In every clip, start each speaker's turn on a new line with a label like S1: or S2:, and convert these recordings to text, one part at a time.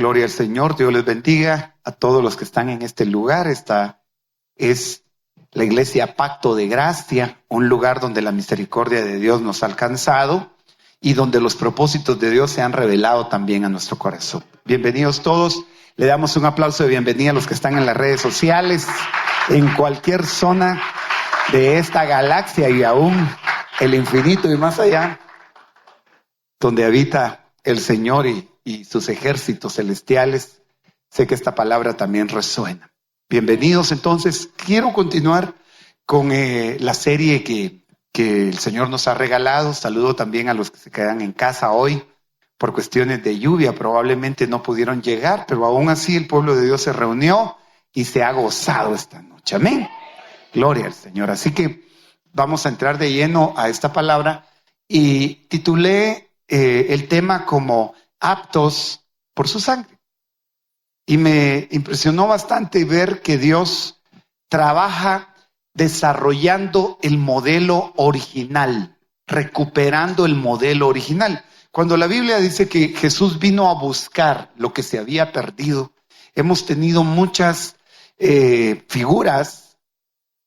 S1: Gloria al Señor, Dios les bendiga a todos los que están en este lugar. Esta es la iglesia Pacto de Gracia, un lugar donde la misericordia de Dios nos ha alcanzado y donde los propósitos de Dios se han revelado también a nuestro corazón. Bienvenidos todos. Le damos un aplauso de bienvenida a los que están en las redes sociales, en cualquier zona de esta galaxia y aún el infinito y más allá, donde habita el Señor y sus ejércitos celestiales. Sé que esta palabra también resuena. Bienvenidos. Entonces, quiero continuar con la serie que el Señor nos ha regalado. Saludo también a los que se quedan en casa hoy por cuestiones de lluvia. Probablemente no pudieron llegar, pero aún así el pueblo de Dios se reunió y se ha gozado esta noche. Amén. Gloria al Señor. Así que vamos a entrar de lleno a esta palabra y titulé el tema como aptos por su sangre. Y me impresionó bastante ver que Dios trabaja desarrollando el modelo original, recuperando el modelo original. Cuando la Biblia dice que Jesús vino a buscar lo que se había perdido, hemos tenido muchas figuras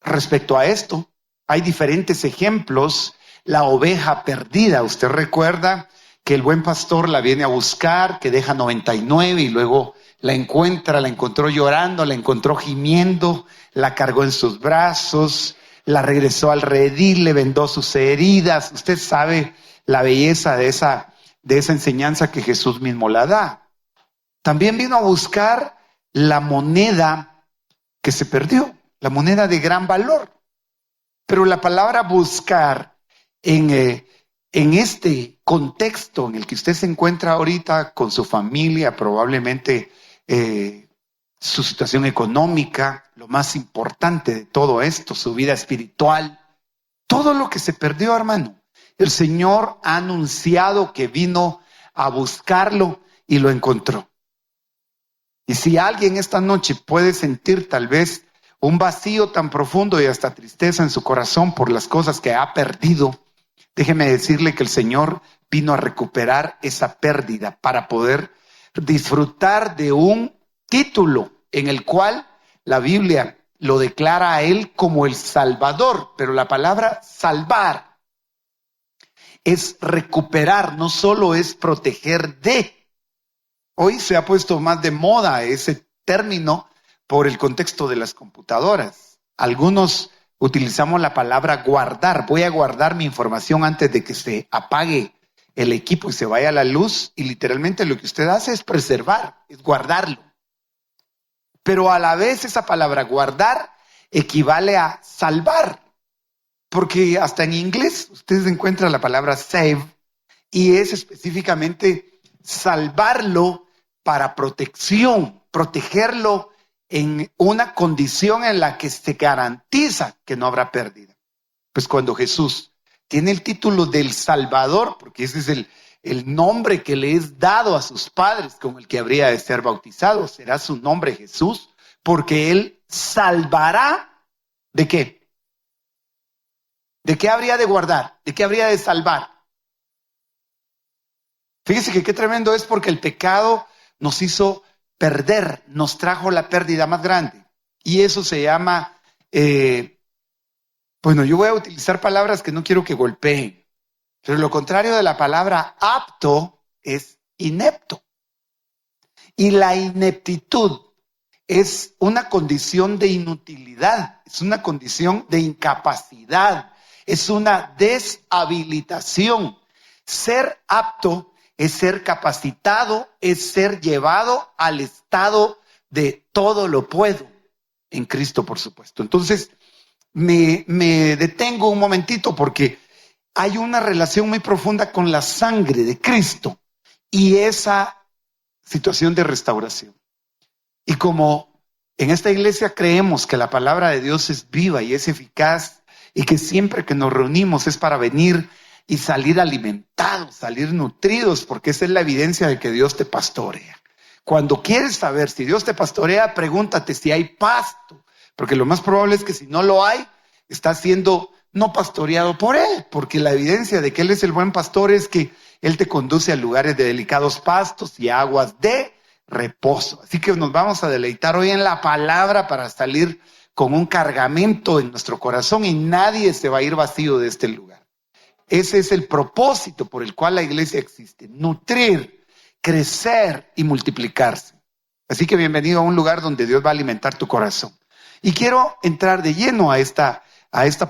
S1: respecto a esto. Hay diferentes ejemplos. La oveja perdida, usted recuerda que el buen pastor la viene a buscar, que deja 99 y luego la encontró llorando, la encontró gimiendo, la cargó en sus brazos, la regresó al redil, le vendó sus heridas. Usted sabe la belleza de esa enseñanza que Jesús mismo la da. También vino a buscar la moneda que se perdió, la moneda de gran valor. Pero la palabra buscar en este contexto en el que usted se encuentra ahorita con su familia, probablemente su situación económica, lo más importante de todo esto, su vida espiritual, todo lo que se perdió, hermano. El Señor ha anunciado que vino a buscarlo y lo encontró. Y si alguien esta noche puede sentir tal vez un vacío tan profundo y hasta tristeza en su corazón por las cosas que ha perdido, déjeme decirle que el Señor vino a recuperar esa pérdida para poder disfrutar de un título en el cual la Biblia lo declara a Él como el Salvador. Pero la palabra salvar es recuperar, no solo es proteger de. Hoy se ha puesto más de moda ese término por el contexto de las computadoras. Algunos utilizamos la palabra guardar. Voy a guardar mi información antes de que se apague el equipo y se vaya la luz. Y literalmente lo que usted hace es preservar, es guardarlo. Pero a la vez esa palabra guardar equivale a salvar. Porque hasta en inglés usted encuentra la palabra save y es específicamente salvarlo para protección, protegerlo en una condición en la que se garantiza que no habrá pérdida. Pues cuando Jesús tiene el título del Salvador, porque ese es el nombre que le es dado a sus padres con el que habría de ser bautizado, será su nombre Jesús, porque Él salvará. ¿De qué? ¿De qué habría de guardar? ¿De qué habría de salvar? Fíjese que qué tremendo es, porque el pecado nos hizo perder, nos trajo la pérdida más grande. Y eso se llama, bueno, yo voy a utilizar palabras que no quiero que golpeen, pero lo contrario de la palabra apto es inepto. Y la ineptitud es una condición de inutilidad, es una condición de incapacidad, es una deshabilitación. Ser apto es ser capacitado, es ser llevado al estado de todo lo puedo en Cristo, por supuesto. Entonces, me detengo un momentito porque hay una relación muy profunda con la sangre de Cristo y esa situación de restauración. Y como en esta iglesia creemos que la palabra de Dios es viva y es eficaz y que siempre que nos reunimos es para venir y salir alimentados, salir nutridos, porque esa es la evidencia de que Dios te pastorea. Cuando quieres saber si Dios te pastorea, pregúntate si hay pasto, porque lo más probable es que si no lo hay, está siendo no pastoreado por Él, porque la evidencia de que Él es el buen pastor es que Él te conduce a lugares de delicados pastos y aguas de reposo. Así que nos vamos a deleitar hoy en la palabra para salir con un cargamento en nuestro corazón y nadie se va a ir vacío de este lugar. Ese es el propósito por el cual la iglesia existe: nutrir, crecer y multiplicarse. Así que bienvenido a un lugar donde Dios va a alimentar tu corazón. Y quiero entrar de lleno a esta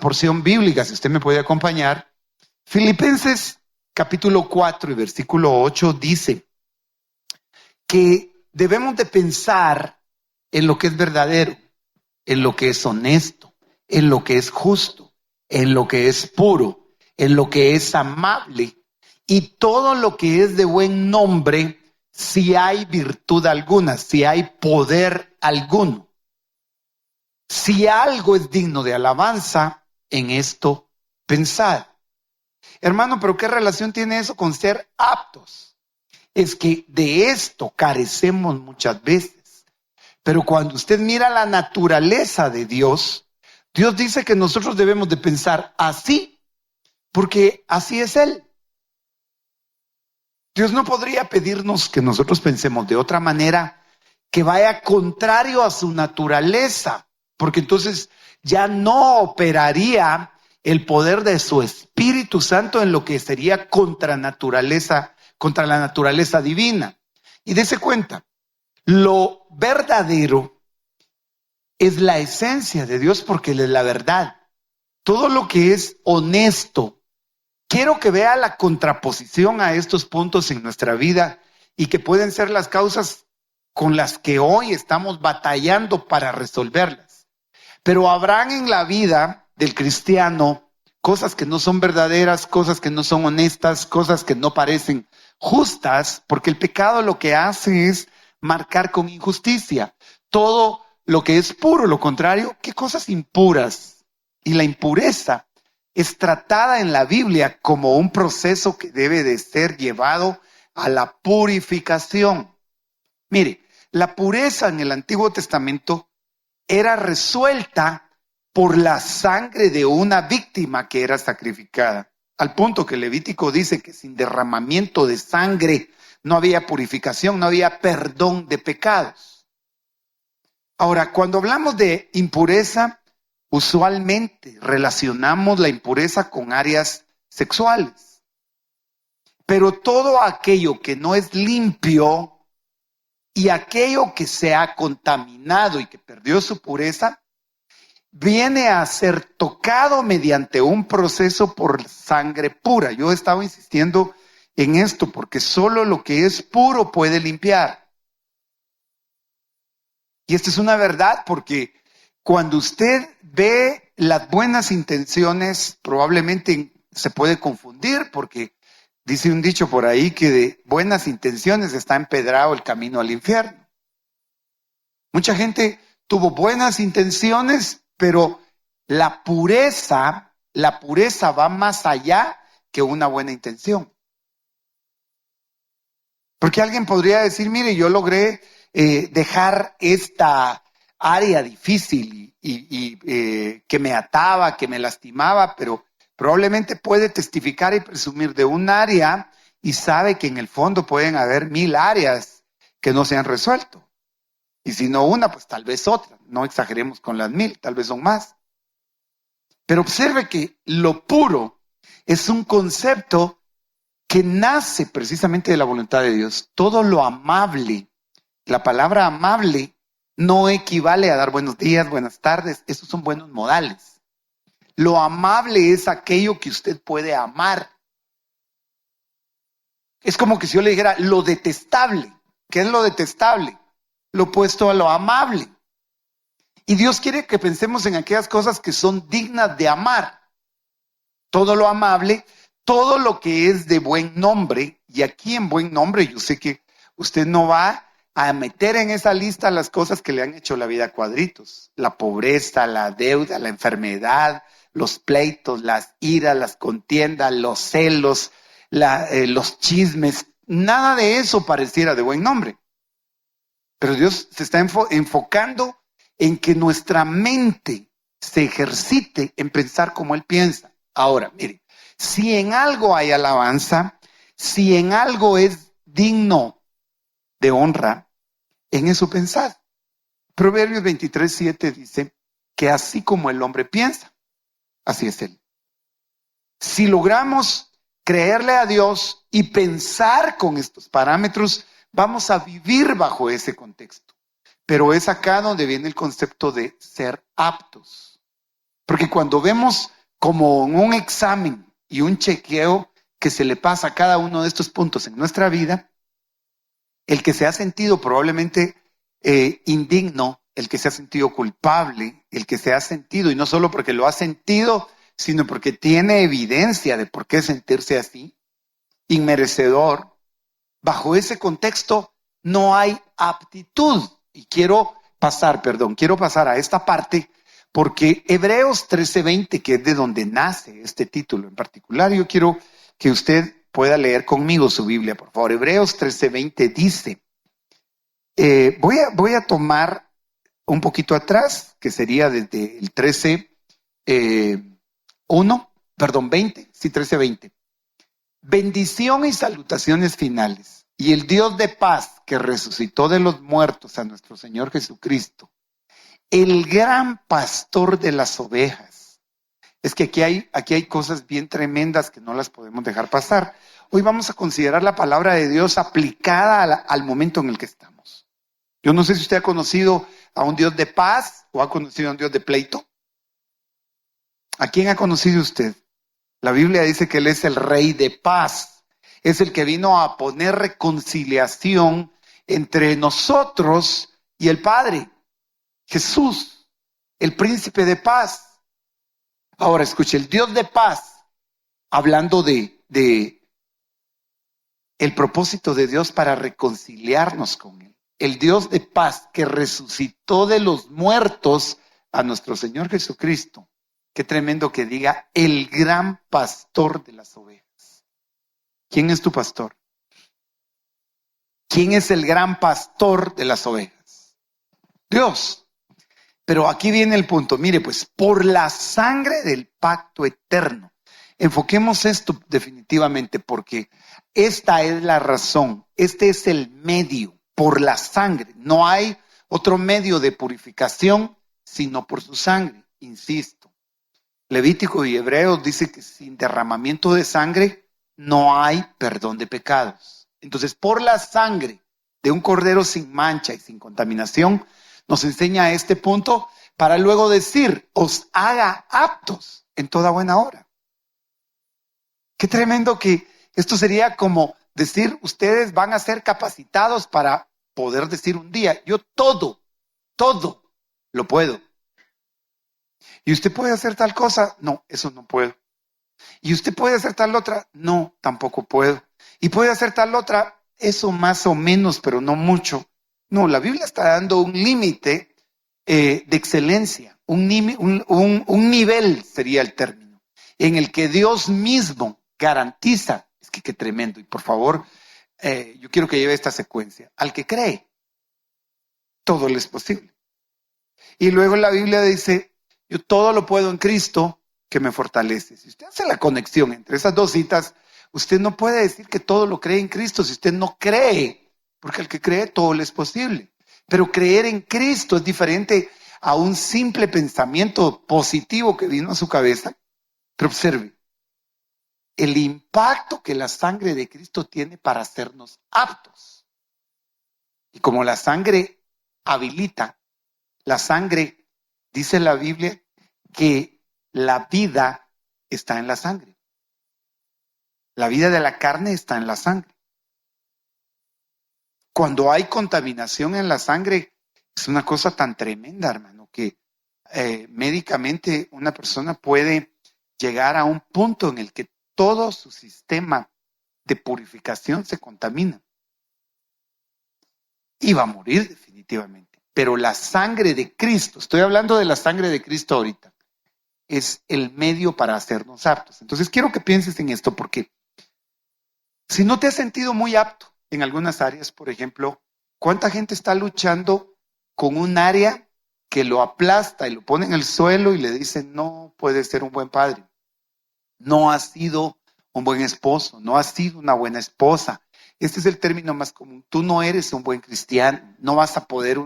S1: porción bíblica, si usted me puede acompañar. Filipenses capítulo 4 y versículo 8 dice que debemos de pensar en lo que es verdadero, en lo que es honesto, en lo que es justo, en lo que es puro, en lo que es amable y todo lo que es de buen nombre, si hay virtud alguna, si hay poder alguno. Si algo es digno de alabanza, en esto pensad. Hermano, pero ¿qué relación tiene eso con ser aptos? Es que de esto carecemos muchas veces. Pero cuando usted mira la naturaleza de Dios, Dios dice que nosotros debemos de pensar así, porque así es Él. Dios no podría pedirnos que nosotros pensemos de otra manera que vaya contrario a su naturaleza, porque entonces ya no operaría el poder de su Espíritu Santo en lo que sería contra la naturaleza divina. Y dése cuenta, lo verdadero es la esencia de Dios porque Él es la verdad. Todo lo que es honesto, quiero que vea la contraposición a estos puntos en nuestra vida y que pueden ser las causas con las que hoy estamos batallando para resolverlas. Pero habrán en la vida del cristiano cosas que no son verdaderas, cosas que no son honestas, cosas que no parecen justas, porque el pecado lo que hace es marcar con injusticia. Todo lo que es puro, lo contrario, ¿qué cosas impuras? Y la impureza es tratada en la Biblia como un proceso que debe de ser llevado a la purificación. Mire, la pureza en el Antiguo Testamento era resuelta por la sangre de una víctima que era sacrificada, al punto que Levítico dice que sin derramamiento de sangre no había purificación, no había perdón de pecados. Ahora, cuando hablamos de impureza, usualmente relacionamos la impureza con áreas sexuales, pero todo aquello que no es limpio y aquello que se ha contaminado y que perdió su pureza, viene a ser tocado mediante un proceso por sangre pura. Yo he estado insistiendo en esto porque solo lo que es puro puede limpiar. Y esta es una verdad porque cuando usted ve las buenas intenciones, probablemente se puede confundir porque dice un dicho por ahí que de buenas intenciones está empedrado el camino al infierno. Mucha gente tuvo buenas intenciones, pero la pureza va más allá que una buena intención. Porque alguien podría decir, mire, yo logré dejar esta área difícil y que me ataba, que me lastimaba, pero probablemente puede testificar y presumir de un área y sabe que en el fondo pueden haber 1000 áreas que no se han resuelto. Y si no una, pues tal vez otra. No exageremos con las 1000, tal vez son más. Pero observe que lo puro es un concepto que nace precisamente de la voluntad de Dios. Todo lo amable, la palabra amable no equivale a dar buenos días, buenas tardes. Esos son buenos modales. Lo amable es aquello que usted puede amar. Es como que si yo le dijera lo detestable. ¿Qué es lo detestable? Lo opuesto a lo amable. Y Dios quiere que pensemos en aquellas cosas que son dignas de amar. Todo lo amable, todo lo que es de buen nombre. Y aquí en buen nombre yo sé que usted no va a meter en esa lista las cosas que le han hecho la vida a cuadritos. La pobreza, la deuda, la enfermedad, los pleitos, las iras, las contiendas, los celos, los chismes. Nada de eso pareciera de buen nombre. Pero Dios se está enfocando en que nuestra mente se ejercite en pensar como Él piensa. Ahora, mire, si en algo hay alabanza, si en algo es digno de honra, En eso pensad. Proverbios 23:7 dice que así como el hombre piensa, así es él. Si logramos creerle a Dios y pensar con estos parámetros, vamos a vivir bajo ese contexto. Pero es acá donde viene el concepto de ser aptos. Porque cuando vemos como un examen y un chequeo que se le pasa a cada uno de estos puntos en nuestra vida, el que se ha sentido probablemente indigno, el que se ha sentido culpable, el que se ha sentido, y no solo porque lo ha sentido, sino porque tiene evidencia de por qué sentirse así, inmerecedor, bajo ese contexto no hay aptitud. Y quiero pasar a esta parte, porque Hebreos 13:20, que es de donde nace este título en particular, yo quiero que usted pueda leer conmigo su Biblia, por favor. Hebreos 13:20 dice, voy a tomar un poquito atrás, que sería desde el 20, sí, 13:20. Bendición y salutaciones finales. Y el Dios de paz que resucitó de los muertos a nuestro Señor Jesucristo, el gran pastor de las ovejas. Es que aquí hay cosas bien tremendas que no las podemos dejar pasar. Hoy vamos a considerar la palabra de Dios aplicada al momento en el que estamos. Yo no sé si usted ha conocido a un Dios de paz o ha conocido a un Dios de pleito. ¿A quién ha conocido usted? La Biblia dice que Él es el Rey de paz. Es el que vino a poner reconciliación entre nosotros y el Padre. Jesús, el príncipe de paz. Ahora escuche, el Dios de paz, hablando de el propósito de Dios para reconciliarnos con Él. El Dios de paz que resucitó de los muertos a nuestro Señor Jesucristo. Qué tremendo que diga el gran pastor de las ovejas. ¿Quién es tu pastor? ¿Quién es el gran pastor de las ovejas? Dios. Pero aquí viene el punto. Mire, pues, por la sangre del pacto eterno. Enfoquemos esto definitivamente porque esta es la razón. Este es el medio, por la sangre. No hay otro medio de purificación sino por su sangre. Insisto. Levítico y Hebreos dice que sin derramamiento de sangre no hay perdón de pecados. Entonces, por la sangre de un cordero sin mancha y sin contaminación, nos enseña este punto para luego decir, os haga aptos en toda buena obra. Qué tremendo que esto sería como decir, ustedes van a ser capacitados para poder decir un día, yo todo lo puedo. ¿Y usted puede hacer tal cosa? No, eso no puedo. ¿Y usted puede hacer tal otra? No, tampoco puedo. ¿Y puede hacer tal otra? Eso más o menos, pero no mucho. No, la Biblia está dando un límite de excelencia, un nivel sería el término, en el que Dios mismo garantiza. Es que qué tremendo. Y por favor, yo quiero que lleve esta secuencia. Al que cree, todo le es posible. Y luego la Biblia dice, yo todo lo puedo en Cristo que me fortalece. Si usted hace la conexión entre esas dos citas, usted no puede decir que todo lo cree en Cristo si usted no cree, porque al que cree todo le es posible. Pero creer en Cristo es diferente a un simple pensamiento positivo que vino a su cabeza. Pero observe, el impacto que la sangre de Cristo tiene para hacernos aptos. Y como la sangre habilita, la sangre, dice la Biblia, que la vida está en la sangre. La vida de la carne está en la sangre. Cuando hay contaminación en la sangre, es una cosa tan tremenda, hermano, que médicamente una persona puede llegar a un punto en el que todo su sistema de purificación se contamina. Y va a morir definitivamente. Pero la sangre de Cristo, estoy hablando de la sangre de Cristo ahorita, es el medio para hacernos aptos. Entonces quiero que pienses en esto porque si no te has sentido muy apto en algunas áreas, por ejemplo, ¿cuánta gente está luchando con un área que lo aplasta y lo pone en el suelo y le dice no puedes ser un buen padre? No has sido un buen esposo, no has sido una buena esposa. Este es el término más común. Tú no eres un buen cristiano, no vas a poder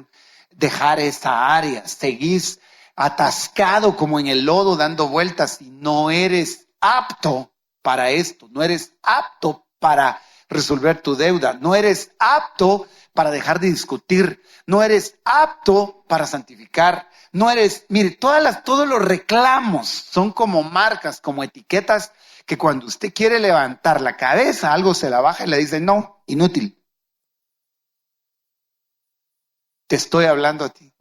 S1: dejar esa área, seguís atascado como en el lodo dando vueltas y no eres apto para esto, no eres apto para resolver tu deuda, no eres apto para dejar de discutir, no eres apto para santificar, no eres, mire, todos los reclamos son como marcas, como etiquetas que cuando usted quiere levantar la cabeza, algo se la baja y le dice, no, inútil. Te estoy hablando a ti.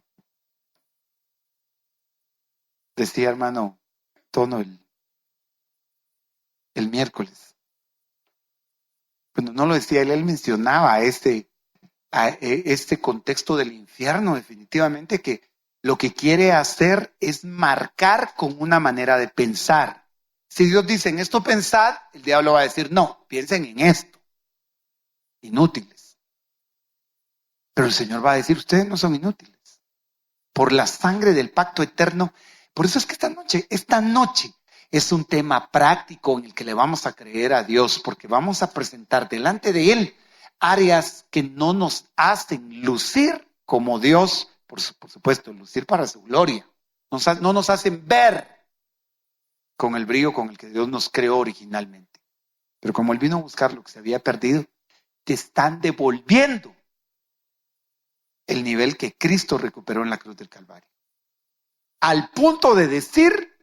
S1: Decía hermano Tono el miércoles. Bueno, no lo decía él mencionaba este contexto del infierno, definitivamente, que lo que quiere hacer es marcar con una manera de pensar. Si Dios dice en esto pensad, el diablo va a decir no, piensen en esto. Inútiles. Pero el Señor va a decir, ustedes no son inútiles. Por la sangre del pacto eterno. Por eso es que esta noche es un tema práctico en el que le vamos a creer a Dios, porque vamos a presentar delante de Él áreas que no nos hacen lucir como Dios, por supuesto, lucir para su gloria. No nos hacen ver con el brillo con el que Dios nos creó originalmente. Pero como Él vino a buscar lo que se había perdido, te están devolviendo el nivel que Cristo recuperó en la cruz del Calvario. Al punto de decir,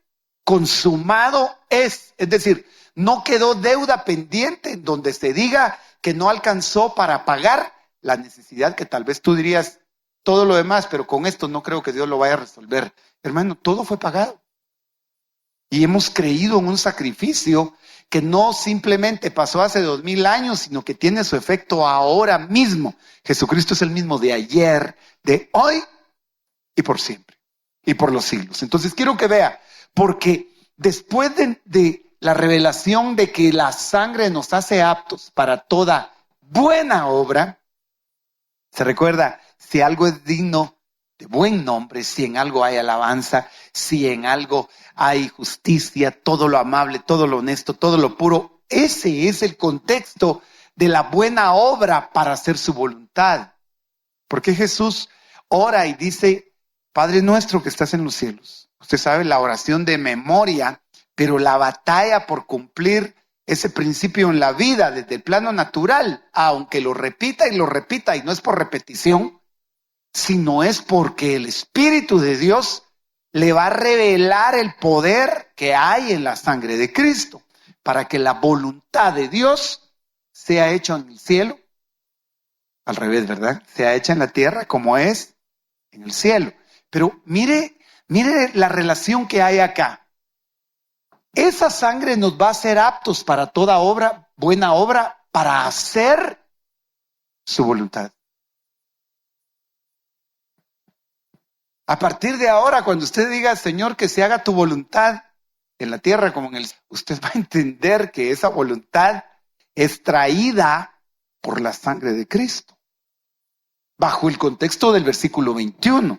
S1: consumado es. Es decir, no quedó deuda pendiente en donde se diga que no alcanzó para pagar la necesidad que tal vez tú dirías todo lo demás, pero con esto no creo que Dios lo vaya a resolver. Hermano, todo fue pagado. Y hemos creído en un sacrificio que no simplemente pasó hace 2000 años, sino que tiene su efecto ahora mismo. Jesucristo es el mismo de ayer, de hoy y por siempre, y por los siglos. Entonces quiero que vea, porque después de la revelación de que la sangre nos hace aptos para toda buena obra, se recuerda, si algo es digno de buen nombre, si en algo hay alabanza, si en algo hay justicia, todo lo amable, todo lo honesto, todo lo puro, ese es el contexto de la buena obra para hacer su voluntad. Porque Jesús ora y dice, Padre nuestro que estás en los cielos. Usted sabe la oración de memoria, pero la batalla por cumplir ese principio en la vida desde el plano natural, aunque lo repita y no es por repetición, sino es porque el Espíritu de Dios le va a revelar el poder que hay en la sangre de Cristo para que la voluntad de Dios sea hecha en el cielo, al revés, ¿verdad? Sea hecha en la tierra como es en el cielo. Pero mire la relación que hay acá. Esa sangre nos va a hacer aptos para toda obra, buena obra, para hacer su voluntad. A partir de ahora, cuando usted diga, Señor, que se haga tu voluntad en la tierra como en el cielo, usted va a entender que esa voluntad es traída por la sangre de Cristo. Bajo el contexto del versículo 21.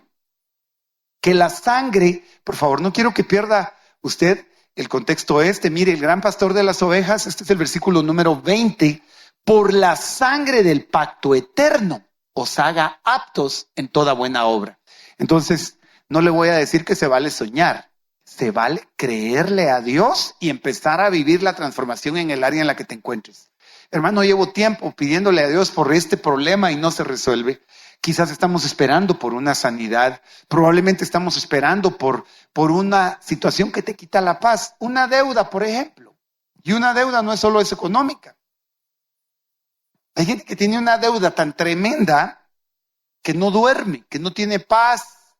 S1: Que la sangre, por favor, no quiero que pierda usted el contexto mire, el gran pastor de las ovejas, este es el versículo número 20, por la sangre del pacto eterno os haga aptos en toda buena obra. Entonces, no le voy a decir que se vale soñar, se vale creerle a Dios y empezar a vivir la transformación en el área en la que te encuentres. Hermano, llevo tiempo pidiéndole a Dios por este problema y no se resuelve. Quizás estamos esperando por una sanidad, probablemente estamos esperando por una situación que te quita la paz, una deuda, por ejemplo. Y una deuda no es solo económica. Hay gente que tiene una deuda tan tremenda que no duerme, que no tiene paz.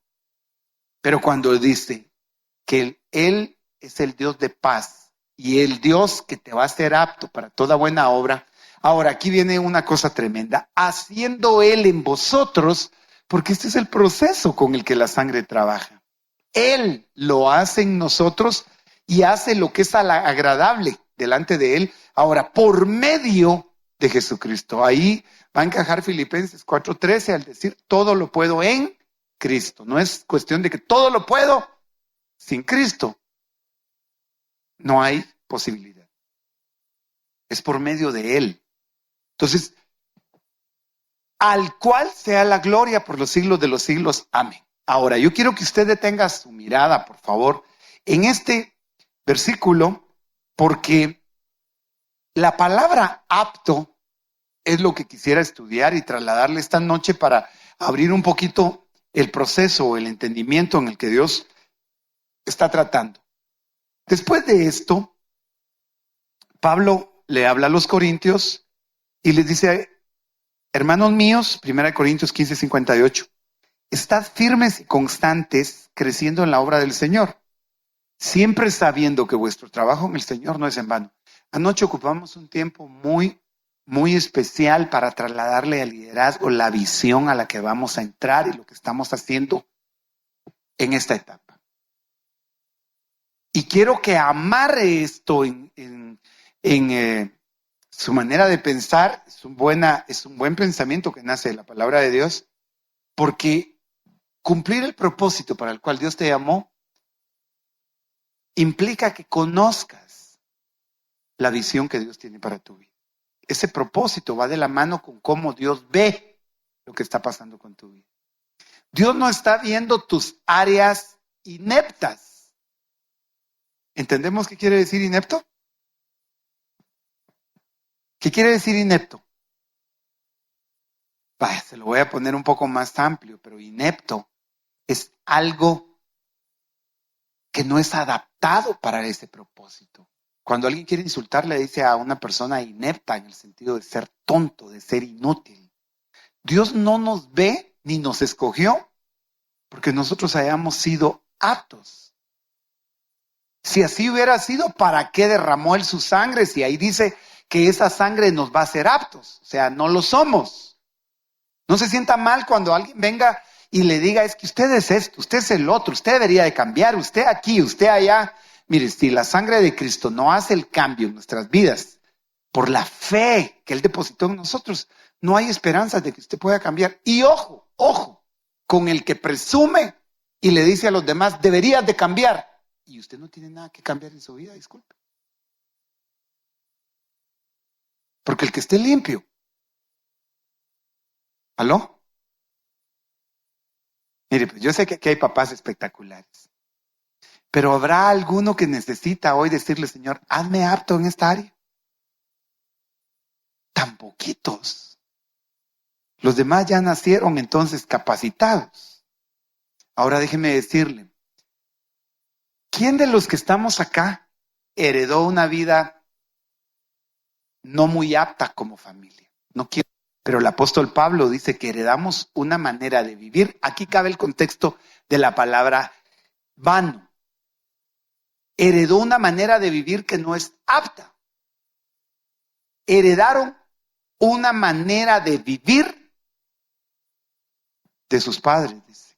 S1: Pero cuando dice que Él es el Dios de paz y el Dios que te va a hacer apto para toda buena obra. Ahora, aquí viene una cosa tremenda. Haciendo Él en vosotros, porque este es el proceso con el que la sangre trabaja. Él lo hace en nosotros y hace lo que es agradable delante de Él. Ahora, por medio de Jesucristo. Ahí va a encajar Filipenses 4:13 al decir, todo lo puedo en Cristo. No es cuestión de que todo lo puedo sin Cristo. No hay posibilidad. Es por medio de Él. Entonces, al cual sea la gloria por los siglos de los siglos. Amén. Ahora, yo quiero que usted detenga su mirada, por favor, en este versículo, porque la palabra apto es lo que quisiera estudiar y trasladarle esta noche para abrir un poquito el proceso, el entendimiento en el que Dios está tratando. Después de esto, Pablo le habla a los corintios y les dice: hermanos míos, 1 Corintios 15:58, estad firmes y constantes, creciendo en la obra del Señor, siempre sabiendo que vuestro trabajo en el Señor no es en vano. Anoche ocupamos un tiempo muy especial para trasladarle al liderazgo la visión a la que vamos a entrar y lo que estamos haciendo en esta etapa. Y quiero que amarre esto en su manera de pensar. Es un buen pensamiento que nace de la palabra de Dios, porque cumplir el propósito para el cual Dios te llamó implica que conozcas la visión que Dios tiene para tu vida. Ese propósito va de la mano con cómo Dios ve lo que está pasando con tu vida. Dios no está viendo tus áreas ineptas. ¿Entendemos qué quiere decir inepto? ¿Qué quiere decir inepto? Se lo voy a poner un poco más amplio, pero inepto es algo que no es adaptado para ese propósito. Cuando alguien quiere insultar, le dice a una persona inepta en el sentido de ser tonto, de ser inútil. Dios no nos ve ni nos escogió porque nosotros hayamos sido aptos. Si así hubiera sido, ¿para qué derramó Él su sangre? Si ahí dice que esa sangre nos va a hacer aptos. O sea, no lo somos. No se sienta mal cuando alguien venga y le diga: es que usted es esto, usted es el otro, usted debería de cambiar, usted aquí, usted allá. Mire, si la sangre de Cristo no hace el cambio en nuestras vidas por la fe que Él depositó en nosotros, no hay esperanza de que usted pueda cambiar. Y ojo, con el que presume y le dice a los demás: deberías de cambiar, y usted no tiene nada que cambiar en su vida, disculpe. Porque el que esté limpio. ¿Aló? Mire, pues yo sé que aquí hay papás espectaculares, pero ¿habrá alguno que necesita hoy decirle: Señor, hazme apto en esta área? Tan poquitos. Los demás ya nacieron entonces capacitados. Ahora déjeme decirle, ¿quién de los que estamos acá heredó una vida no muy apta como familia? No quiero, pero el apóstol Pablo dice que heredamos una manera de vivir. Aquí cabe el contexto de la palabra vano. Heredó una manera de vivir que no es apta. Heredaron una manera de vivir de sus padres, dice.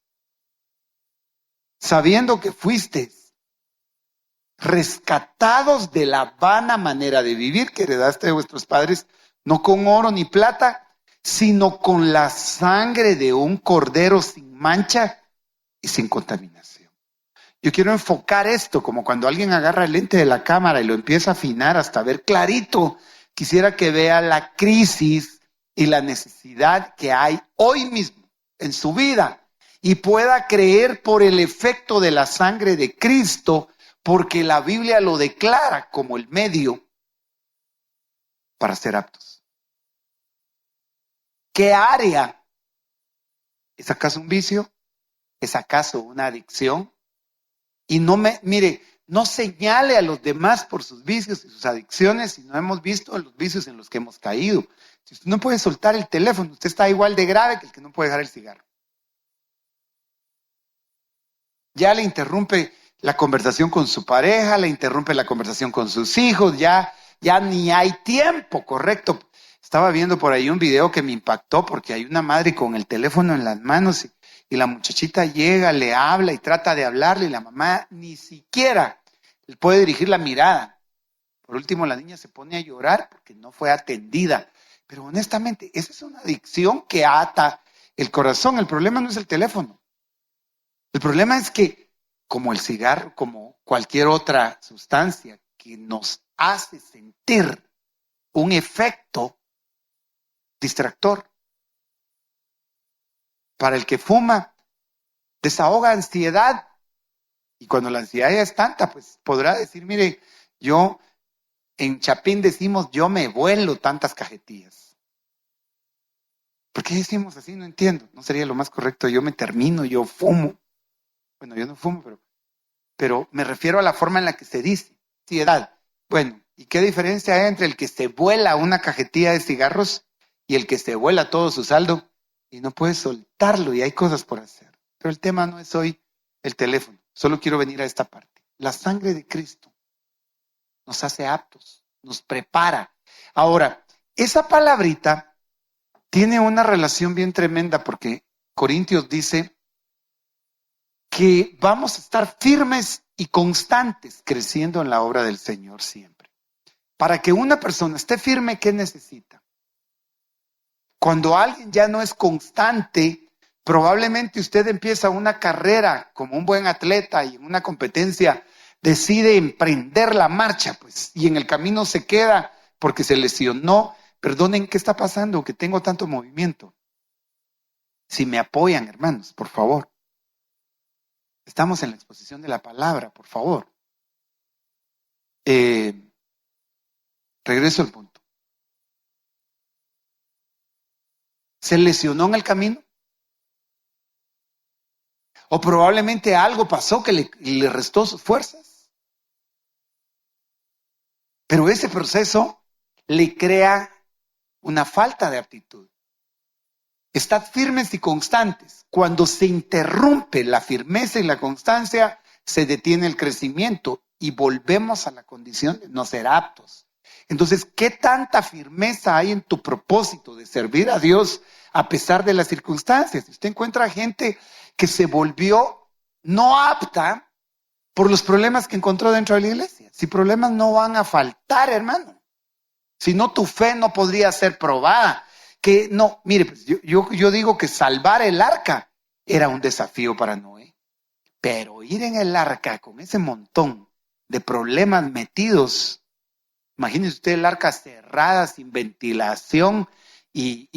S1: Sabiendo que fuisteis rescatados de la vana manera de vivir que heredaste de vuestros padres, no con oro ni plata, sino con la sangre de un cordero sin mancha y sin contaminación. Yo quiero enfocar esto como cuando alguien agarra el lente de la cámara y lo empieza a afinar hasta ver clarito. Quisiera que vea la crisis y la necesidad que hay hoy mismo en su vida y pueda creer por el efecto de la sangre de Cristo, porque la Biblia lo declara como el medio para ser aptos. ¿Qué área? ¿Es acaso un vicio? ¿Es acaso una adicción? Y no señale a los demás por sus vicios y sus adicciones si no hemos visto los vicios en los que hemos caído. Si usted no puede soltar el teléfono, usted está igual de grave que el que no puede dejar el cigarro. Ya le interrumpe la conversación con su pareja, le interrumpe la conversación con sus hijos, ya ni hay tiempo, correcto. Estaba viendo por ahí un video que me impactó porque hay una madre con el teléfono en las manos y la muchachita llega, le habla y trata de hablarle y la mamá ni siquiera le puede dirigir la mirada. Por último, la niña se pone a llorar porque no fue atendida. Pero honestamente, esa es una adicción que ata el corazón. El problema no es el teléfono. El problema es que, como el cigarro, como cualquier otra sustancia que nos hace sentir un efecto, distractor. Para el que fuma, desahoga ansiedad. Y cuando la ansiedad ya es tanta, pues podrá decir, mire, yo en Chapín decimos, yo me vuelo tantas cajetillas. ¿Por qué decimos así? No entiendo. No sería lo más correcto. Yo me termino, yo fumo. Bueno, yo no fumo, pero me refiero a la forma en la que se dice. Ansiedad. Bueno, ¿y qué diferencia hay entre el que se vuela una cajetilla de cigarros y el que se vuela todo su saldo y no puede soltarlo y hay cosas por hacer? Pero el tema no es hoy el teléfono. Solo quiero venir a esta parte. La sangre de Cristo nos hace aptos, nos prepara. Ahora, esa palabrita tiene una relación bien tremenda porque Corintios dice que vamos a estar firmes y constantes creciendo en la obra del Señor siempre. Para que una persona esté firme, ¿qué necesita? Cuando alguien ya no es constante, probablemente usted empieza una carrera como un buen atleta y en una competencia decide emprender la marcha, pues, y en el camino se queda porque se lesionó. Perdonen, ¿qué está pasando? Que tengo tanto movimiento. Si me apoyan, hermanos, por favor. Estamos en la exposición de la palabra, por favor. Regreso al punto. ¿Se lesionó en el camino? ¿O probablemente algo pasó que le restó sus fuerzas? Pero ese proceso le crea una falta de aptitud. Estad firmes y constantes. Cuando se interrumpe la firmeza y la constancia, se detiene el crecimiento y volvemos a la condición de no ser aptos. Entonces, ¿qué tanta firmeza hay en tu propósito de servir a Dios a pesar de las circunstancias? Usted encuentra gente que se volvió no apta por los problemas que encontró dentro de la iglesia. Si problemas no van a faltar, hermano. Si no, tu fe no podría ser probada. Que no, mire, pues yo digo que salvar el arca era un desafío para Noé. Pero ir en el arca con ese montón de problemas metidos, imagínese usted el arca cerrada, sin ventilación, y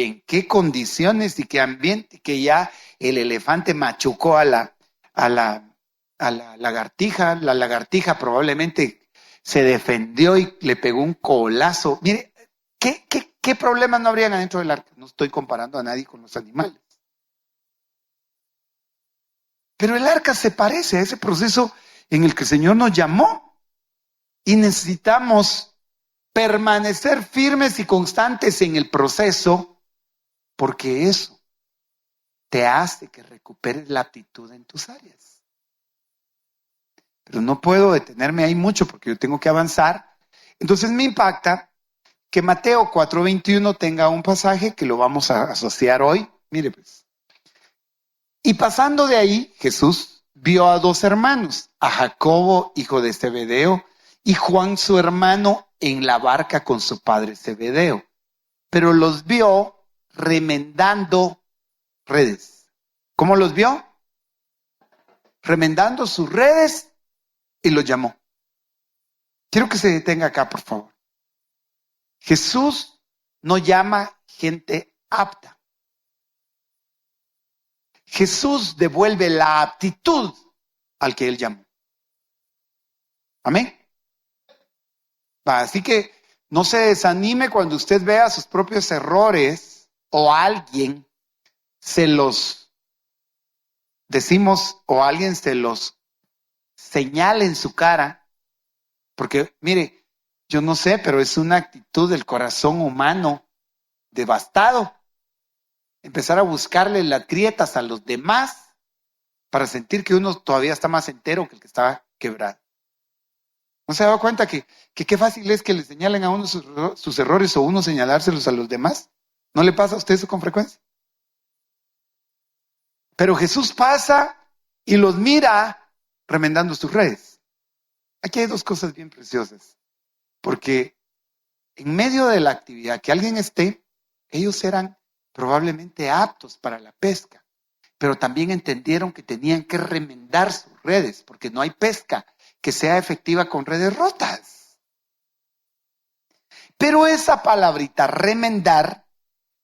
S1: en qué condiciones y qué ambiente, que ya el elefante machucó a la lagartija. La lagartija probablemente se defendió y le pegó un colazo. Mire, ¿qué problemas no habrían adentro del arca? No estoy comparando a nadie con los animales. Pero el arca se parece a ese proceso en el que el Señor nos llamó y necesitamos permanecer firmes y constantes en el proceso porque eso te hace que recuperes la aptitud en tus áreas. Pero no puedo detenerme ahí mucho porque yo tengo que avanzar. Entonces me impacta que Mateo 4:21 tenga un pasaje que lo vamos a asociar hoy. Mire pues. Y pasando de ahí, Jesús vio a dos hermanos, a Jacobo, hijo de Zebedeo, y Juan, su hermano, en la barca con su padre Zebedeo. Pero los vio remendando redes. ¿Cómo los vio? Remendando sus redes y los llamó. Quiero que se detenga acá, por favor. Jesús no llama gente apta. Jesús devuelve la aptitud al que él llamó. Amén. Así que no se desanime cuando usted vea sus propios errores o alguien se los decimos o alguien se los señala en su cara. Porque mire, yo no sé, pero es una actitud del corazón humano devastado. Empezar a buscarle las grietas a los demás para sentir que uno todavía está más entero que el que estaba quebrado. ¿No se ha dado cuenta que qué fácil es que le señalen a uno sus errores o uno señalárselos a los demás? ¿No le pasa a usted eso con frecuencia? Pero Jesús pasa y los mira remendando sus redes. Aquí hay dos cosas bien preciosas. Porque en medio de la actividad que alguien esté, ellos eran probablemente aptos para la pesca, pero también entendieron que tenían que remendar sus redes, porque no hay pesca que sea efectiva con redes rotas. Pero esa palabrita, remendar,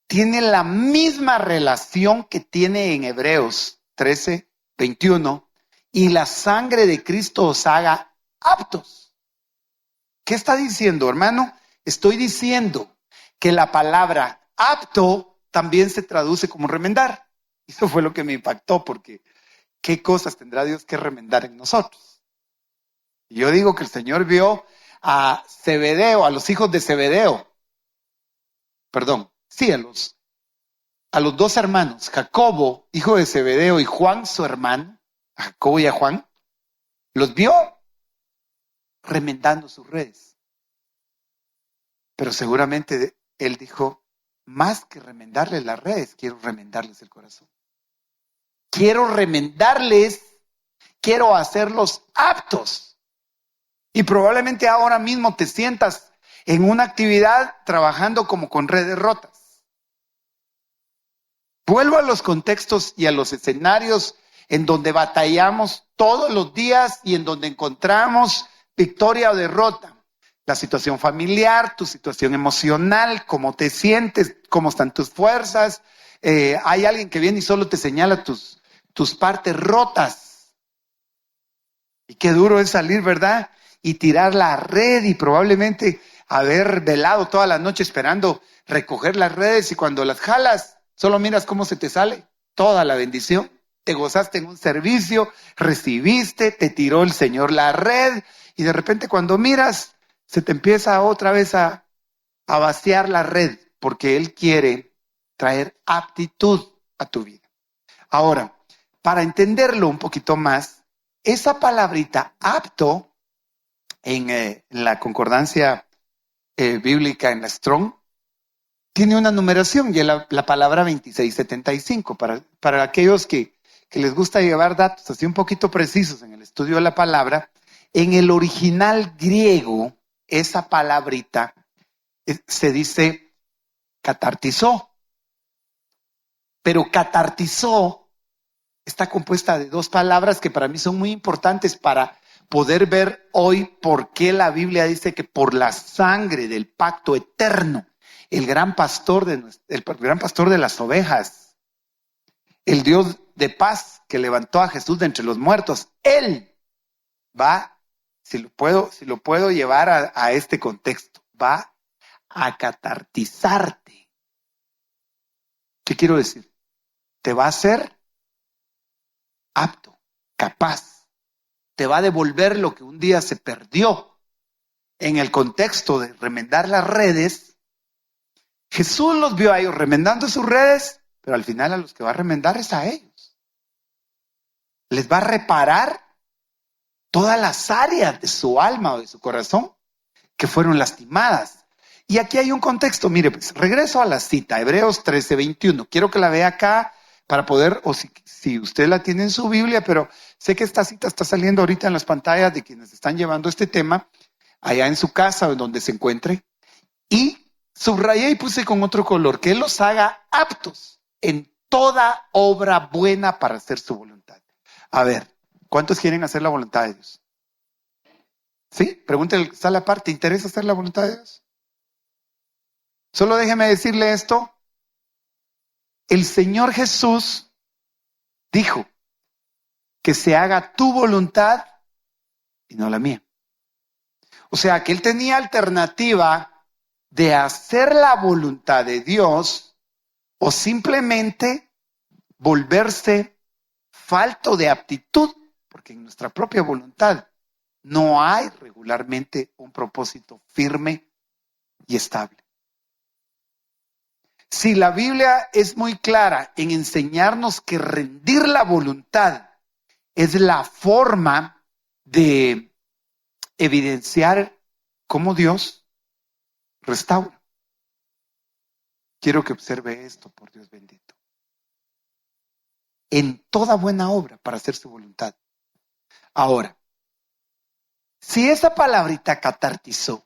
S1: tiene la misma relación que tiene en Hebreos 13:21, y la sangre de Cristo os haga aptos. ¿Qué está diciendo, hermano? Estoy diciendo que la palabra apto también se traduce como remendar. Eso fue lo que me impactó, porque ¿qué cosas tendrá Dios que remendar en nosotros? Y yo digo que el Señor vio a Zebedeo, a los hijos de Zebedeo, perdón, sí, a los dos hermanos, Jacobo, hijo de Zebedeo, y Juan, su hermano, a Jacobo y a Juan, los vio remendando sus redes. Pero seguramente él dijo, más que remendarles las redes, quiero remendarles el corazón. Quiero remendarles, quiero hacerlos aptos. Y probablemente ahora mismo te sientas en una actividad trabajando como con redes rotas. Vuelvo a los contextos y a los escenarios en donde batallamos todos los días y en donde encontramos victoria o derrota. La situación familiar, tu situación emocional, cómo te sientes, cómo están tus fuerzas. Hay alguien que viene y solo te señala tus partes rotas. Y qué duro es salir, ¿verdad? Y tirar la red y probablemente haber velado toda la noche esperando recoger las redes, y cuando las jalas, solo miras cómo se te sale toda la bendición. Te gozaste en un servicio, recibiste, te tiró el Señor la red, y de repente cuando miras, se te empieza otra vez a vaciar la red, porque Él quiere traer aptitud a tu vida. Ahora, para entenderlo un poquito más, esa palabrita apto en la concordancia bíblica, en la Strong, tiene una numeración, y es la palabra 2675. Para aquellos que les gusta llevar datos así un poquito precisos en el estudio de la palabra, en el original griego, esa palabrita se dice catartizó. Pero catartizó está compuesta de dos palabras que para mí son muy importantes para poder ver hoy por qué la Biblia dice que por la sangre del pacto eterno, el gran pastor de las ovejas, el Dios de paz que levantó a Jesús de entre los muertos, Él va, si lo puedo llevar a este contexto, va a catartizarte. ¿Qué quiero decir? Te va a hacer apto, capaz. Te va a devolver lo que un día se perdió. En el contexto de remendar las redes, Jesús los vio a ellos remendando sus redes, pero al final a los que va a remendar es a ellos. Les va a reparar todas las áreas de su alma o de su corazón que fueron lastimadas. Y aquí hay un contexto, mire, pues regreso a la cita, Hebreos 13:21. Quiero que la vea acá para poder, o si usted la tiene en su Biblia, pero sé que esta cita está saliendo ahorita en las pantallas de quienes están llevando este tema, allá en su casa o en donde se encuentre, y subrayé y puse con otro color, que Él los haga aptos en toda obra buena para hacer su voluntad. A ver, ¿cuántos quieren hacer la voluntad de Dios? ¿Sí? Pregúntale, está la parte, ¿te interesa hacer la voluntad de Dios? Solo déjeme decirle esto. El Señor Jesús dijo que se haga tu voluntad y no la mía. O sea, que Él tenía alternativa de hacer la voluntad de Dios o simplemente volverse falto de aptitud, porque en nuestra propia voluntad no hay regularmente un propósito firme y estable. Si la Biblia es muy clara en enseñarnos que rendir la voluntad es la forma de evidenciar cómo Dios restaura. Quiero que observe esto, por Dios bendito. En toda buena obra para hacer su voluntad. Ahora, si esa palabrita catartizó,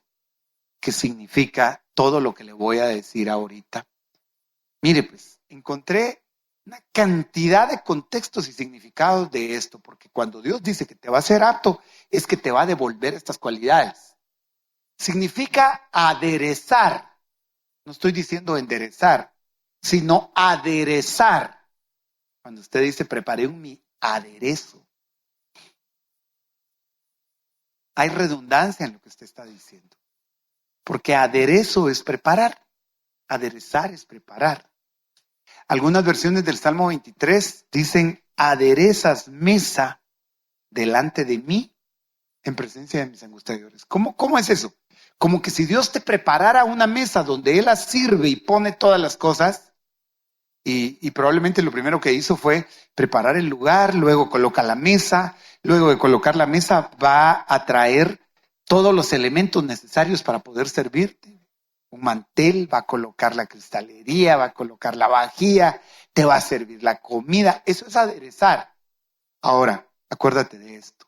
S1: que significa todo lo que le voy a decir ahorita, mire, pues, encontré una cantidad de contextos y significados de esto, porque cuando Dios dice que te va a hacer apto, es que te va a devolver estas cualidades. Significa aderezar, no estoy diciendo enderezar, sino aderezar. Cuando usted dice preparé mi aderezo, hay redundancia en lo que usted está diciendo. Porque aderezo es preparar. Aderezar es preparar. Algunas versiones del Salmo 23 dicen, aderezas mesa delante de mí en presencia de mis angustiadores. ¿Cómo es eso? Como que si Dios te preparara una mesa donde Él la sirve y pone todas las cosas, y probablemente lo primero que hizo fue preparar el lugar, luego coloca la mesa, luego de colocar la mesa va a traer todos los elementos necesarios para poder servirte. Un mantel, va a colocar la cristalería, va a colocar la vajilla, te va a servir la comida. Eso es aderezar. Ahora, acuérdate de esto.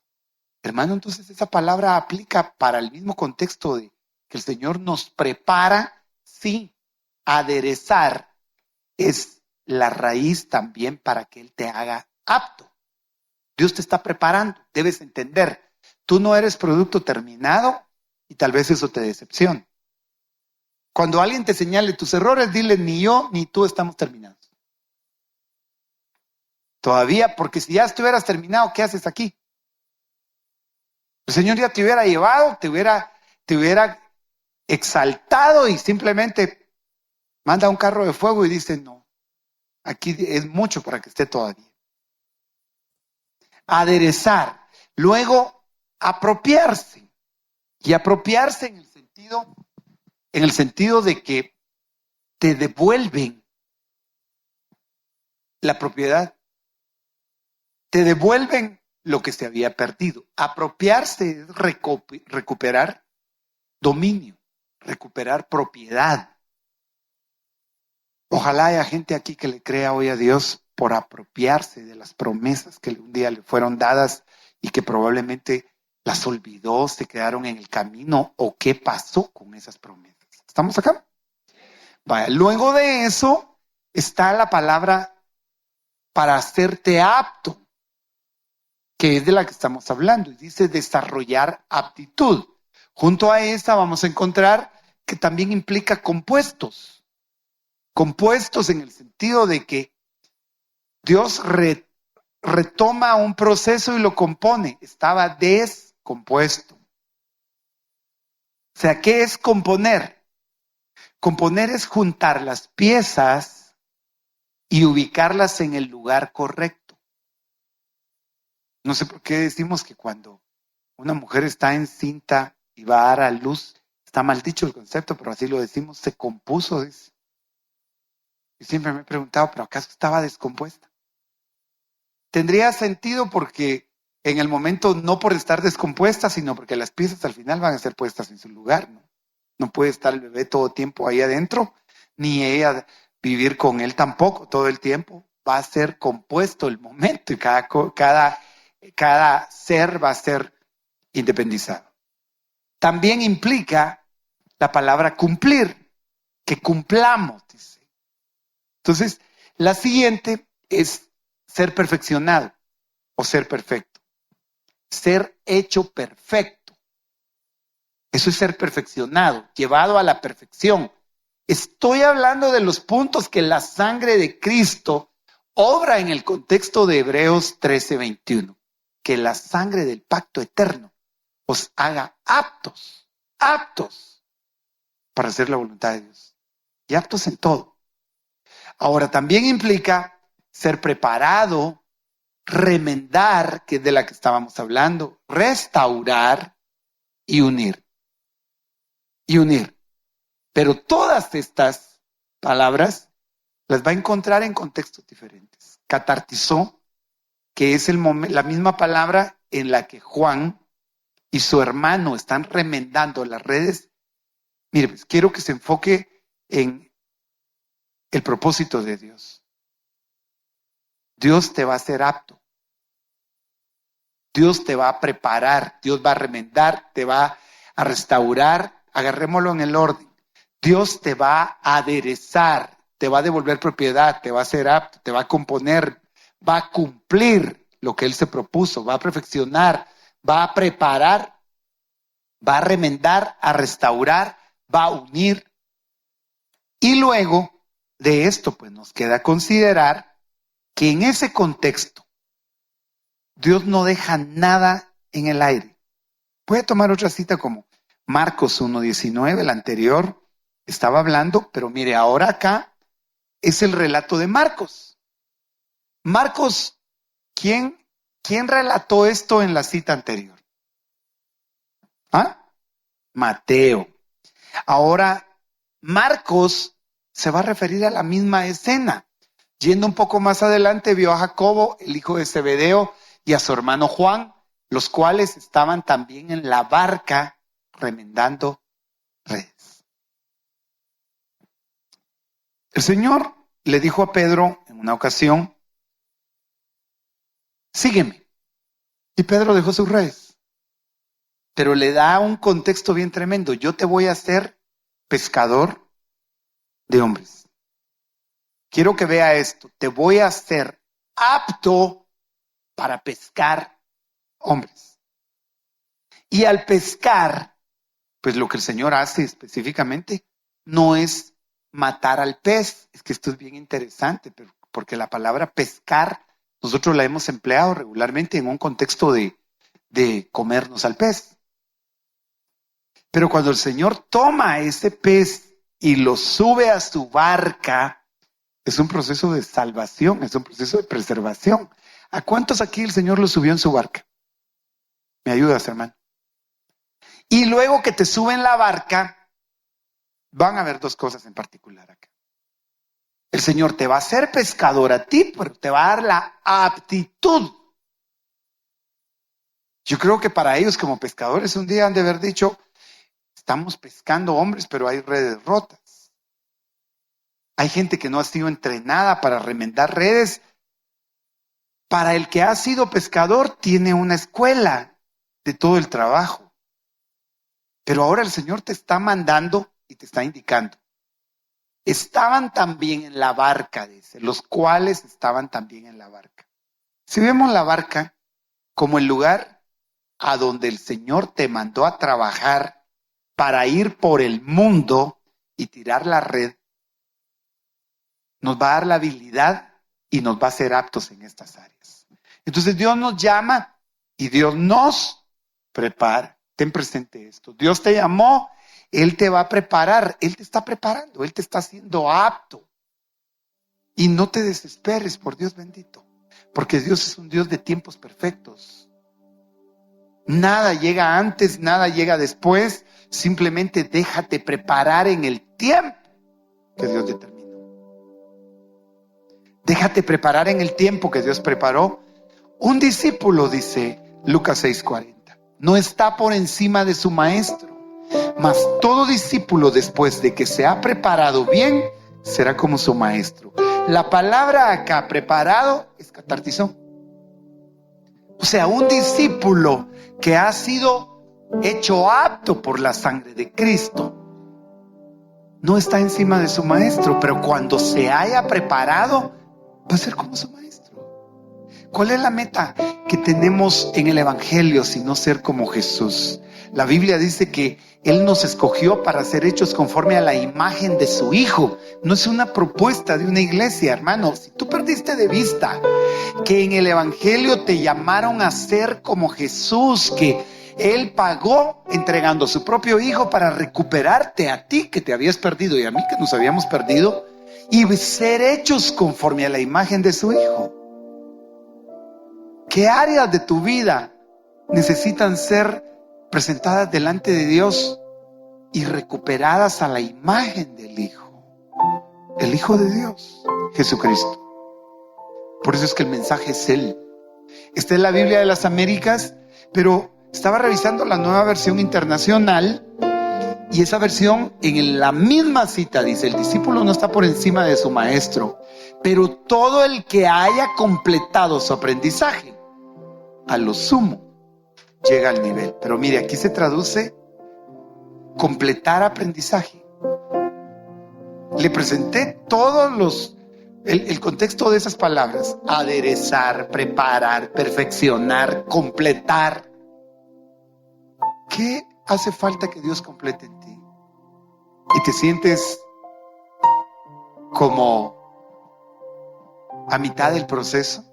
S1: Hermano, entonces esa palabra aplica para el mismo contexto de que el Señor nos prepara. Sí, aderezar es la raíz también para que Él te haga apto. Dios te está preparando, debes entender. Tú no eres producto terminado y tal vez eso te decepcione. Cuando alguien te señale tus errores, dile, ni yo ni tú estamos terminados. Todavía, porque si ya estuvieras terminado, ¿qué haces aquí? El Señor ya te hubiera llevado, te hubiera exaltado y simplemente manda un carro de fuego y dice, no, aquí es mucho para que esté todavía. Aderezar, luego apropiarse. Y apropiarse en el sentido de que te devuelven la propiedad, te devuelven lo que se había perdido. Apropiarse es recuperar dominio, recuperar propiedad. Ojalá haya gente aquí que le crea hoy a Dios por apropiarse de las promesas que un día le fueron dadas y que probablemente las olvidó, se quedaron en el camino, o qué pasó con esas promesas. ¿Estamos acá? Vaya, luego de eso está la palabra para hacerte apto, que es de la que estamos hablando, y dice desarrollar aptitud. Junto a esa vamos a encontrar que también implica compuestos. Compuestos en el sentido de que Dios retoma un proceso y lo compone. Estaba descompuesto. O sea, ¿qué es componer? Componer es juntar las piezas y ubicarlas en el lugar correcto. No sé por qué decimos que cuando una mujer está encinta y va a dar a luz, está mal dicho el concepto, pero así lo decimos, se compuso. Dice. Y siempre me he preguntado, ¿pero acaso estaba descompuesta? Tendría sentido porque en el momento, no por estar descompuesta, sino porque las piezas al final van a ser puestas en su lugar, ¿no? No puede estar el bebé todo el tiempo ahí adentro, ni ella vivir con él tampoco todo el tiempo. Va a ser compuesto el momento y cada ser va a ser independizado. También implica la palabra cumplir, que cumplamos, dice. Entonces, la siguiente es ser perfeccionado o ser perfecto. Ser hecho perfecto. Eso es ser perfeccionado, llevado a la perfección. Estoy hablando de los puntos que la sangre de Cristo obra en el contexto de Hebreos 13:21. Que la sangre del pacto eterno os haga aptos para hacer la voluntad de Dios. Y aptos en todo. Ahora, también implica ser preparado, remendar, que es de la que estábamos hablando, restaurar y unir. Pero todas estas palabras las va a encontrar en contextos diferentes. Catartizó, que es la misma palabra en la que Juan y su hermano están remendando las redes. Mire, pues, quiero que se enfoque en el propósito de Dios. Dios te va a hacer apto. Dios te va a preparar. Dios va a remendar, te va a restaurar. Agarrémoslo en el orden. Dios te va a aderezar, te va a devolver propiedad, te va a hacer apto, te va a componer, va a cumplir lo que Él se propuso, va a perfeccionar, va a preparar, va a remendar, a restaurar, va a unir. Y luego de esto, pues nos queda considerar que en ese contexto Dios no deja nada en el aire. Voy a tomar otra cita como Marcos 1:19, el anterior estaba hablando, pero mire, ahora acá es el relato de Marcos. Marcos, ¿quién relató esto en la cita anterior? ¿Ah? Mateo. Ahora, Marcos se va a referir a la misma escena. Yendo un poco más adelante, vio a Jacobo, el hijo de Zebedeo, y a su hermano Juan, los cuales estaban también en la barca remendando redes. El Señor le dijo a Pedro en una ocasión, sígueme. Y Pedro dejó sus redes. Pero le da un contexto bien tremendo. Yo te voy a hacer pescador de hombres. Quiero que vea esto. Te voy a hacer apto para pescar hombres. Y al pescar, pues lo que el Señor hace específicamente no es matar al pez. Es que esto es bien interesante, porque la palabra pescar nosotros la hemos empleado regularmente en un contexto de comernos al pez. Pero cuando el Señor toma ese pez y lo sube a su barca, es un proceso de salvación, es un proceso de preservación. ¿A cuántos aquí el Señor lo subió en su barca? ¿Me ayudas, hermano? Y luego que te sube en la barca, van a haber dos cosas en particular acá. El Señor te va a hacer pescador a ti, pero te va a dar la aptitud. Yo creo que para ellos como pescadores un día han de haber dicho, estamos pescando hombres, pero hay redes rotas. Hay gente que no ha sido entrenada para remendar redes. Para el que ha sido pescador, tiene una escuela de todo el trabajo. Pero ahora el Señor te está mandando y te está indicando. Estaban también en la barca, dice, los cuales estaban también en la barca. Si vemos la barca como el lugar a donde el Señor te mandó a trabajar para ir por el mundo y tirar la red, nos va a dar la habilidad y nos va a hacer aptos en estas áreas. Entonces Dios nos llama y Dios nos prepara. Ten presente esto. Dios te llamó, Él te va a preparar, Él te está preparando, Él te está haciendo apto. Y no te desesperes, por Dios bendito, porque Dios es un Dios de tiempos perfectos. Nada llega antes, nada llega después. Simplemente déjate preparar en el tiempo que Dios determinó. Déjate preparar en el tiempo que Dios preparó. Un discípulo, dice Lucas 6:40, no está por encima de su maestro, mas todo discípulo después de que se ha preparado bien, será como su maestro. La palabra acá, preparado, es catartizón. O sea, un discípulo que ha sido hecho apto por la sangre de Cristo, no está encima de su maestro, pero cuando se haya preparado, va a ser como su maestro. ¿Cuál es la meta que tenemos en el Evangelio sino ser como Jesús? La Biblia dice que Él nos escogió para ser hechos conforme a la imagen de su Hijo. No es una propuesta de una iglesia, hermano. Si tú perdiste de vista que en el Evangelio te llamaron a ser como Jesús, que Él pagó entregando a su propio Hijo para recuperarte a ti que te habías perdido y a mí que nos habíamos perdido, y ser hechos conforme a la imagen de su Hijo. ¿Qué áreas de tu vida necesitan ser presentadas delante de Dios y recuperadas a la imagen del Hijo? El Hijo de Dios, Jesucristo. Por eso es que el mensaje es Él. Esta es la Biblia de las Américas, pero estaba revisando la nueva versión internacional y esa versión en la misma cita dice, el discípulo no está por encima de su maestro, pero todo el que haya completado su aprendizaje, a lo sumo, llega al nivel. Pero mire, aquí se traduce completar aprendizaje. Le presenté todos el contexto de esas palabras: aderezar, preparar, perfeccionar, completar. ¿Qué hace falta que Dios complete en ti? Y te sientes como a mitad del proceso,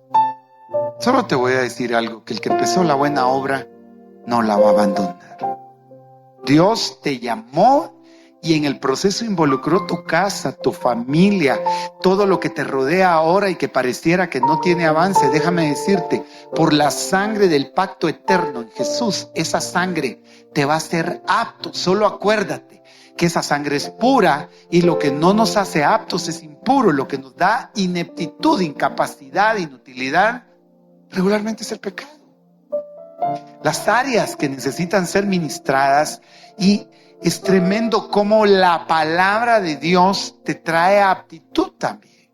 S1: solo te voy a decir algo, que el que empezó la buena obra no la va a abandonar. Dios te llamó y en el proceso involucró tu casa, tu familia, todo lo que te rodea ahora y que pareciera que no tiene avance. Déjame decirte, por la sangre del pacto eterno en Jesús, esa sangre te va a hacer apto. Solo acuérdate que esa sangre es pura y lo que no nos hace aptos es impuro. Lo que nos da ineptitud, incapacidad, inutilidad, regularmente es el pecado. Las áreas que necesitan ser ministradas, y es tremendo cómo la palabra de Dios te trae aptitud también.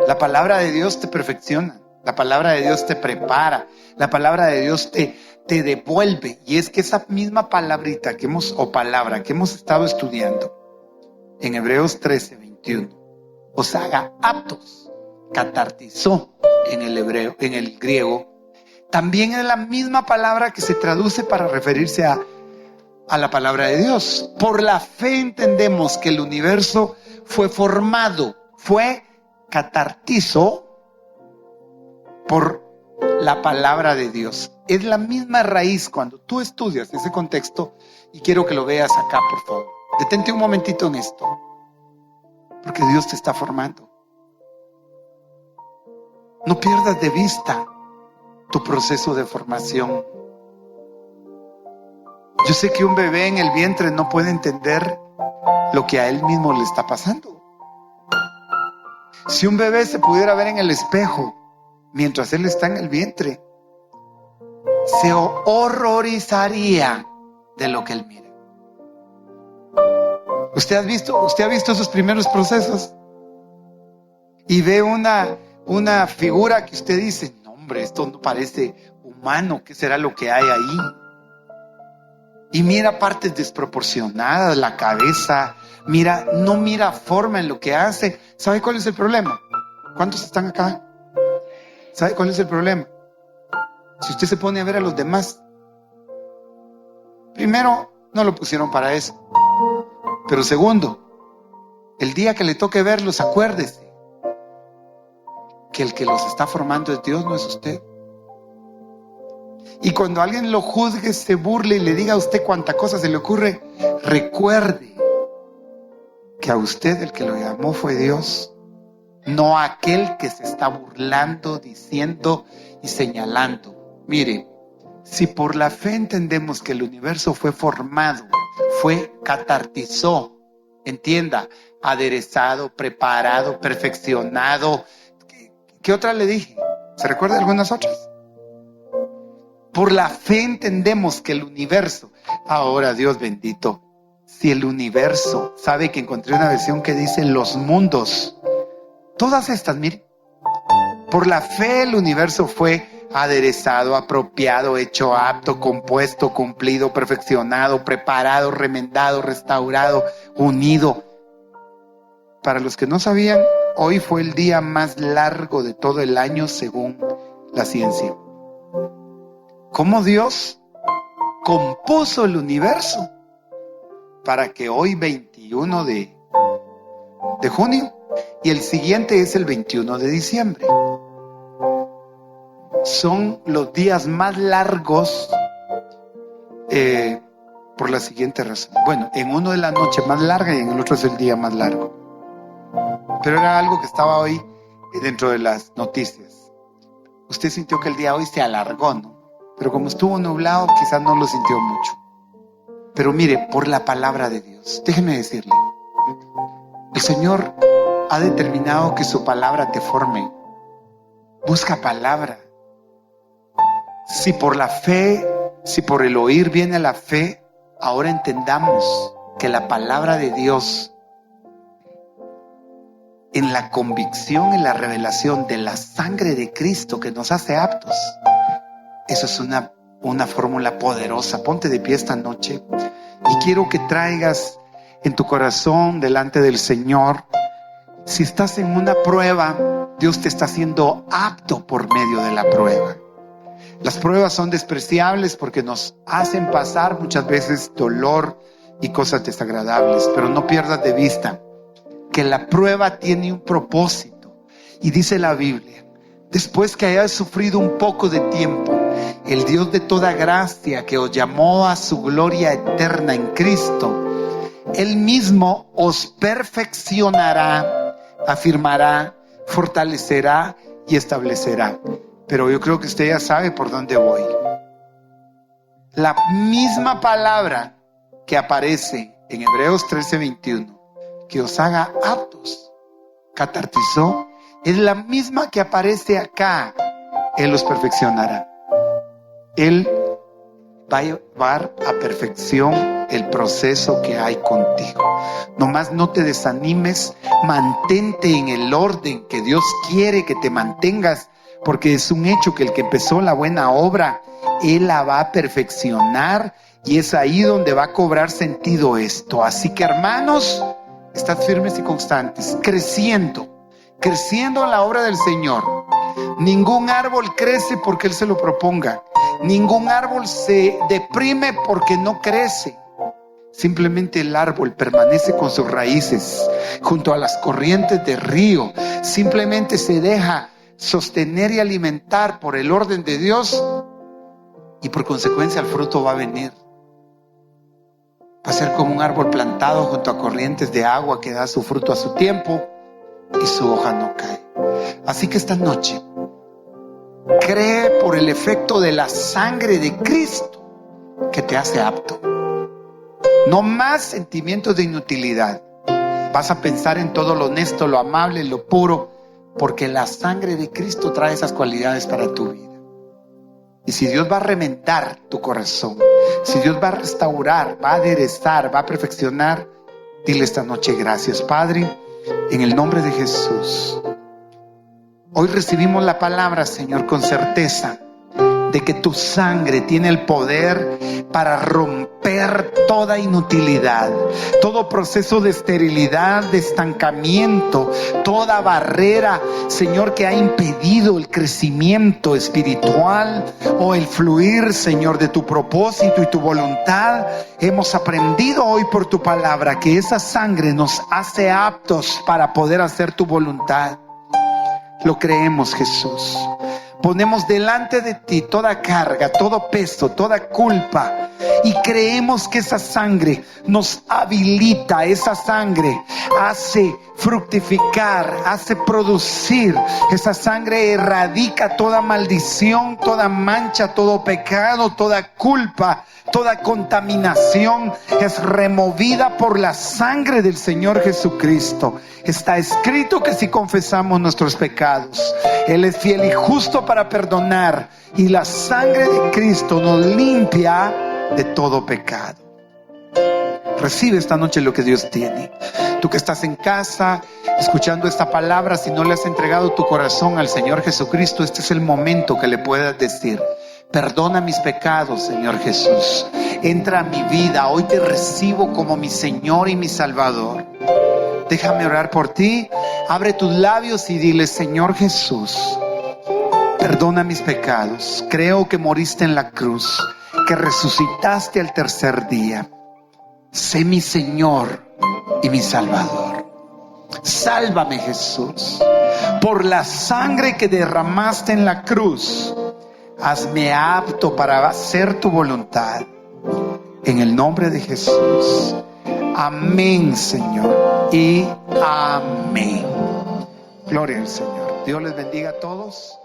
S1: La palabra de Dios te perfecciona, la palabra de Dios te prepara, la palabra de Dios te devuelve. Y es que esa misma palabrita que hemos estado estudiando en Hebreos 13:21 os haga aptos, catartizó en el griego, también es la misma palabra que se traduce para referirse a la palabra de Dios. Por la fe entendemos que el universo fue formado, fue catartizo por la palabra de Dios. Es la misma raíz cuando tú estudias ese contexto, y quiero que lo veas acá, por favor. Detente un momentito en esto, porque Dios te está formando. No pierdas de vista tu proceso de formación. Yo sé que un bebé en el vientre no puede entender lo que a él mismo le está pasando. Si un bebé se pudiera ver en el espejo mientras él está en el vientre, se horrorizaría de lo que él mira. ¿Usted ha visto esos primeros procesos? Y ve una figura que usted dice, no hombre, esto no parece humano, ¿qué será lo que hay ahí? Y mira partes desproporcionadas, la cabeza, no mira forma en lo que hace. ¿Sabe cuál es el problema? ¿Cuántos están acá? ¿Sabe cuál es el problema? Si usted se pone a ver a los demás, primero, no lo pusieron para eso. Pero segundo, el día que le toque verlos, acuérdese que el que los está formando es Dios, no es usted. Y cuando alguien lo juzgue, se burle y le diga a usted cuánta cosa se le ocurre, recuerde que a usted el que lo llamó fue Dios, no aquel que se está burlando, diciendo y señalando. Mire, si por la fe entendemos que el universo fue formado, fue catartizó, entienda, aderezado, preparado, perfeccionado. ¿Qué otra le dije? ¿Se recuerda algunas otras? Por la fe entendemos que el universo, ahora Dios bendito, si el universo, sabe que encontré una versión que dice los mundos, todas estas, mire, por la fe el universo fue aderezado, apropiado, hecho apto, compuesto, cumplido, perfeccionado, preparado, remendado, restaurado, unido. Para los que no sabían, hoy fue el día más largo de todo el año según la ciencia. ¿Cómo Dios compuso el universo para que hoy 21 de junio y el siguiente es el 21 de diciembre? Son los días más largos por la siguiente razón. Bueno, en uno es la noche más larga y en el otro es el día más largo. Pero era algo que estaba hoy dentro de las noticias. Usted sintió que el día hoy se alargó, ¿no? Pero como estuvo nublado, quizás no lo sintió mucho. Pero mire, por la palabra de Dios, déjeme decirle, el Señor ha determinado que su palabra te forme. Busca palabra. Si por la fe, si por el oír viene la fe, ahora entendamos que la palabra de Dios, en la convicción y la revelación de la sangre de Cristo que nos hace aptos, eso es una fórmula poderosa. Ponte de pie esta noche y quiero que traigas en tu corazón delante del Señor. Si estás en una prueba, Dios te está haciendo apto por medio de la prueba. Las pruebas son despreciables porque nos hacen pasar muchas veces dolor y cosas desagradables, pero no pierdas de vista que la prueba tiene un propósito. Y dice la Biblia, después que hayáis sufrido un poco de tiempo, el Dios de toda gracia, que os llamó a su gloria eterna en Cristo, Él mismo os perfeccionará, afirmará, fortalecerá y establecerá. Pero yo creo que usted ya sabe por dónde voy. La misma palabra que aparece en Hebreos 13:21, que os haga aptos, catartizó, es la misma que aparece acá. Él los perfeccionará. Él va a llevar a perfección el proceso que hay contigo. Nomás no te desanimes, mantente en el orden que Dios quiere que te mantengas, porque es un hecho que el que empezó la buena obra, Él la va a perfeccionar, y es ahí donde va a cobrar sentido esto. Así que, hermanos, estad firmes y constantes, creciendo en la obra del Señor. Ningún árbol crece porque Él se lo proponga. Ningún árbol se deprime porque no crece. Simplemente el árbol permanece con sus raíces junto a las corrientes del río. Simplemente se deja sostener y alimentar por el orden de Dios, y por consecuencia el fruto va a venir. Va a ser como un árbol plantado junto a corrientes de agua que da su fruto a su tiempo y su hoja no cae. Así que esta noche, cree por el efecto de la sangre de Cristo que te hace apto. No más sentimientos de inutilidad. Vas a pensar en todo lo honesto, lo amable, lo puro, porque la sangre de Cristo trae esas cualidades para tu vida. Y si Dios va a remendar tu corazón, si Dios va a restaurar, va a aderezar, va a perfeccionar, dile esta noche gracias, Padre, en el nombre de Jesús. Hoy recibimos la palabra, Señor, con certeza de que tu sangre tiene el poder para romper toda inutilidad, todo proceso de esterilidad, de estancamiento, toda barrera, Señor, que ha impedido el crecimiento espiritual o el fluir, Señor, de tu propósito y tu voluntad. Hemos aprendido hoy por tu palabra que esa sangre nos hace aptos para poder hacer tu voluntad. Lo creemos, Jesús. Ponemos delante de ti toda carga, todo peso, toda culpa, y creemos que esa sangre nos habilita, esa sangre hace fructificar, hace producir, esa sangre erradica toda maldición, toda mancha, todo pecado, toda culpa, toda contaminación es removida por la sangre del Señor Jesucristo. Está escrito que si confesamos nuestros pecados, Él es fiel y justo para perdonar, y la sangre de Cristo nos limpia de todo pecado. Recibe esta noche lo que Dios tiene. Tú que estás en casa escuchando esta palabra, si no le has entregado tu corazón al Señor Jesucristo, este es el momento que le puedas decir: perdona mis pecados, Señor Jesús. Entra a mi vida. Hoy te recibo como mi Señor y mi Salvador. Déjame orar por ti. Abre tus labios y dile: Señor Jesús, perdona mis pecados. Creo que moriste en la cruz, que resucitaste al tercer día. Sé mi Señor y mi Salvador. Sálvame, Jesús. Por la sangre que derramaste en la cruz, hazme apto para hacer tu voluntad. En el nombre de Jesús. Amén, Señor. Y amén. Gloria al Señor. Dios les bendiga a todos.